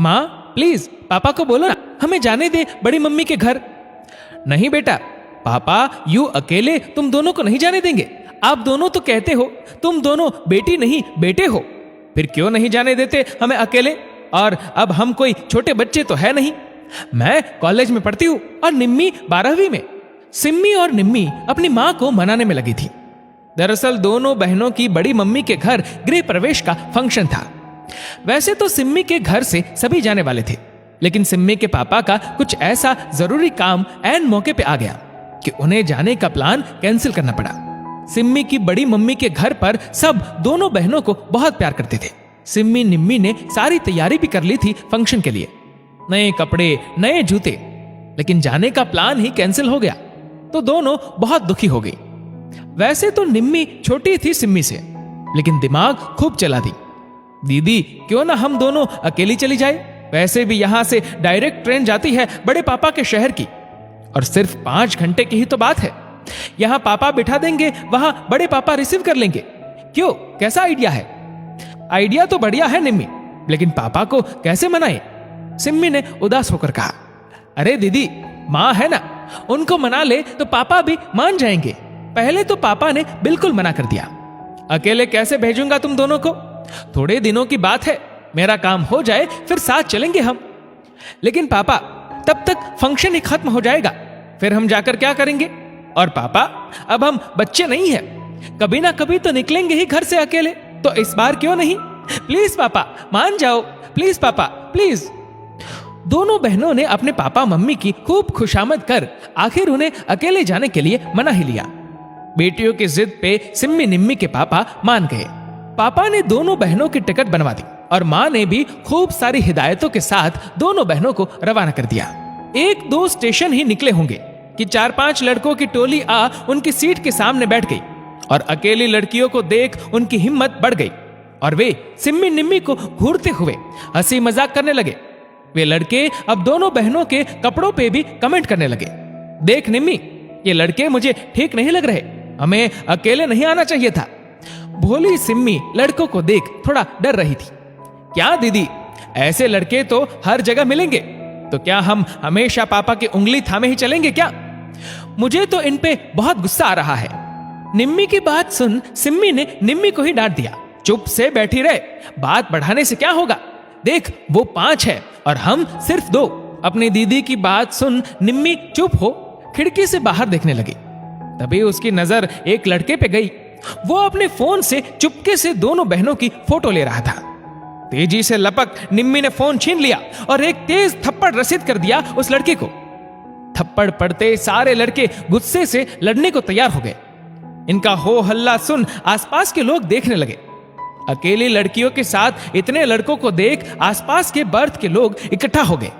माँ प्लीज पापा को बोलो ना, हमें जाने दे बड़ी मम्मी के घर। नहीं बेटा, पापा यूं अकेले तुम दोनों को नहीं जाने देंगे। आप दोनों तो कहते हो तुम दोनों बेटी नहीं बेटे हो, फिर क्यों नहीं जाने देते हमें अकेले? और अब हम कोई छोटे बच्चे तो है नहीं। मैं कॉलेज में पढ़ती हूँ और निम्मी 12वीं में। सिम्मी और निम्मी अपनी माँ को मनाने में लगी थी। दरअसल दोनों बहनों की बड़ी मम्मी के घर गृह प्रवेश का फंक्शन था। वैसे तो सिम्मी के घर से सभी जाने वाले थे, लेकिन सिम्मी के पापा का कुछ ऐसा जरूरी काम ऐन मौके पे आ गया कि उन्हें जाने का प्लान कैंसिल करना पड़ा। सिम्मी की बड़ी मम्मी के घर पर सब दोनों बहनों को बहुत प्यार करते थे। सिम्मी निम्मी ने सारी तैयारी भी कर ली थी फंक्शन के लिए, नए कपड़े, नए जूते, लेकिन जाने का प्लान ही कैंसिल हो गया तो दोनों बहुत दुखी हो गई। वैसे तो निम्मी छोटी थी सिम्मी से, लेकिन दिमाग खूब चला दी। दीदी क्यों ना हम दोनों अकेली चली जाए, वैसे भी यहां से डायरेक्ट ट्रेन जाती है बड़े पापा के शहर की, और सिर्फ 5 घंटे की ही तो बात है। यहां पापा बिठा देंगे, वहां बड़े पापा रिसीव कर लेंगे। क्यों, कैसा आइडिया है? आइडिया तो बढ़िया है निम्मी, लेकिन पापा को कैसे मनाए? सिम्मी ने उदास होकर कहा। अरे दीदी, माँ है ना, उनको मना ले तो पापा भी मान जाएंगे। पहले तो पापा ने बिल्कुल मना कर दिया। अकेले कैसे भेजूंगा तुम दोनों को? थोड़े दिनों की बात है, मेरा काम हो जाए फिर साथ चलेंगे हम। लेकिन पापा, तब तक फंक्शन ही खत्म हो जाएगा, फिर हम जाकर क्या करेंगे? और पापा, अब हम बच्चे नहीं हैं, कभी ना कभी तो निकलेंगे ही घर से अकेले, तो इस बार क्यों नहीं? प्लीज पापा मान जाओ, प्लीज पापा प्लीज। दोनों बहनों ने अपने पापा मम्मी की खूब खुशामद कर आखिर उन्हें अकेले जाने के लिए मना ही लिया। बेटियों की जिद पे सिम्मी निम्मी के पापा मान गए। पापा ने दोनों बहनों की टिकट बनवा दी और माँ ने भी खूब सारी हिदायतों के साथ दोनों बहनों को रवाना कर दिया। 1-2 स्टेशन ही निकले होंगे कि 4-5 लड़कों की टोली आ उनकी सीट के सामने बैठ गई और अकेली लड़कियों को देख उनकी हिम्मत बढ़ गई और वे सिम्मी निम्मी को घूरते हुए हंसी मजाक करने लगे। वे लड़के अब दोनों बहनों के कपड़ों पे भी कमेंट करने लगे। देख निम्मी, ये लड़के मुझे ठीक नहीं लग रहे, हमें अकेले नहीं आना चाहिए था। भोली सिम्मी लड़कों को देख थोड़ा डर रही थी। क्या दीदी, ऐसे लड़के तो हर जगह मिलेंगे, तो क्या हम हमेशा पापा की उंगली थामे ही चलेंगे क्या? मुझे तो इन पे बहुत गुस्सा आ रहा है। निम्मी की बात सुन सिम्मी ने निम्मी को ही डांट दिया। चुप से बैठी रहे, बात बढ़ाने से क्या होगा? देख, वो 5 है और हम सिर्फ 2। अपनी दीदी की बात सुन निम्मी चुप हो खिड़की से बाहर देखने लगी। तभी उसकी नजर एक लड़के पे गई। वो अपने फोन से चुपके से दोनों बहनों की फोटो ले रहा था। तेजी से लपक निम्मी ने फोन छीन लिया और एक तेज थप्पड़ रसीद कर दिया उस लड़के को। थप्पड़ पड़ते सारे लड़के गुस्से से लड़ने को तैयार हो गए। इनका हो हल्ला सुन आसपास के लोग देखने लगे। अकेली लड़कियों के साथ इतने लड़कों को देख आसपास के बर्थ के लोग इकट्ठा हो गए।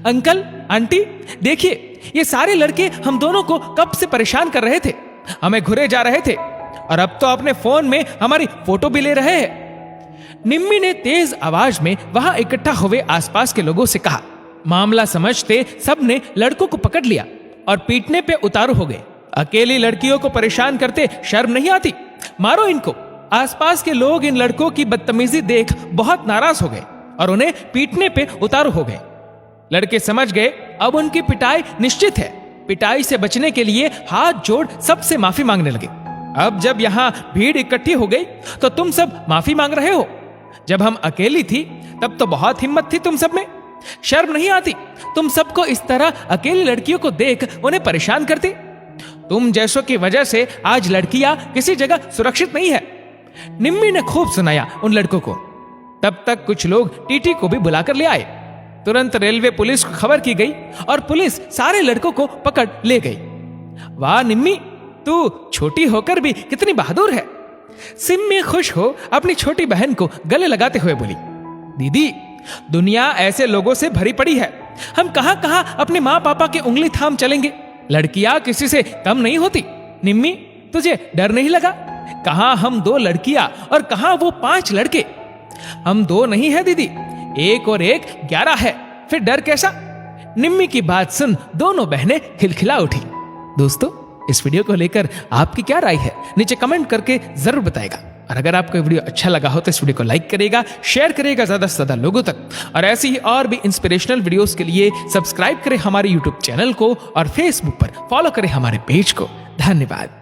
अंकल, आंटी, देखिए, ये सारे लड़के हम दोनों को कब से परेशान कर रहे थे, हमें घुरे जा रहे थे और अब तो अपने फोन में हमारी फोटो भी ले रहे हैं। निम्मी ने तेज आवाज में वहां इकट्ठा हुए आसपास के लोगों से कहा। मामला समझते सबने लड़कों को पकड़ लिया और पीटने पे उतारू हो गए। अकेली लड़कियों को परेशान करते शर्म नहीं आती? मारो इनको। आसपास के लोग इन लड़कों की बदतमीजी देख बहुत नाराज हो गए और उन्हें पीटने पे उतारू हो गए। लड़के समझ गए अब उनकी पिटाई निश्चित है। पिटाई से बचने के लिए हाथ जोड़ सबसे माफी मांगने लगे। अब जब यहाँ भीड़ इकट्ठी हो गई तो तुम सब माफी मांग रहे हो। जब हम अकेली थी तब तो बहुत हिम्मत थी तुम सब में, शर्म नहीं आती? तुम सबको इस तरह अकेली लड़कियों को देख उन्हें परेशान करते। तुम जैसों की वजह से आज लड़कियां किसी जगह सुरक्षित नहीं है। निम्मी ने खूब सुनाया उन लड़कों को। तब तक कुछ लोग टीटी को भी बुलाकर ले आए। तुरंत रेलवे पुलिस को खबर की गई और पुलिस सारे लड़कों को पकड़ ले गई। वाह निम्मी, तू छोटी होकर भी कितनी बहादुर है। सिम्मी खुश हो अपनी छोटी बहन को गले लगाते हुए बोली। दीदी, दुनिया ऐसे लोगों से भरी पड़ी है, हम कहां कहां अपने माँ पापा की उंगली थाम चलेंगे। लड़कियां किसी से कम नहीं होती। निम्मी, तुझे डर नहीं लगा? कहां हम 2 लड़कियां और कहां वो 5 लड़के। हम 2 नहीं है दीदी, 1 और 1 11 है, फिर डर कैसा? निम्मी की बात सुन दोनों बहनें खिलखिला उठी। दोस्तों, इस वीडियो को लेकर आपकी क्या राय है नीचे कमेंट करके जरूर बताएगा। और अगर आपको ये वीडियो अच्छा लगा हो तो इस वीडियो को लाइक करेगा, शेयर करेगा ज्यादा से ज्यादा लोगों तक। और ऐसी ही और भी इंस्पिरेशनल वीडियोस के लिए सब्सक्राइब करें हमारे यूट्यूब चैनल को और फेसबुक पर फॉलो करें हमारे पेज को। धन्यवाद।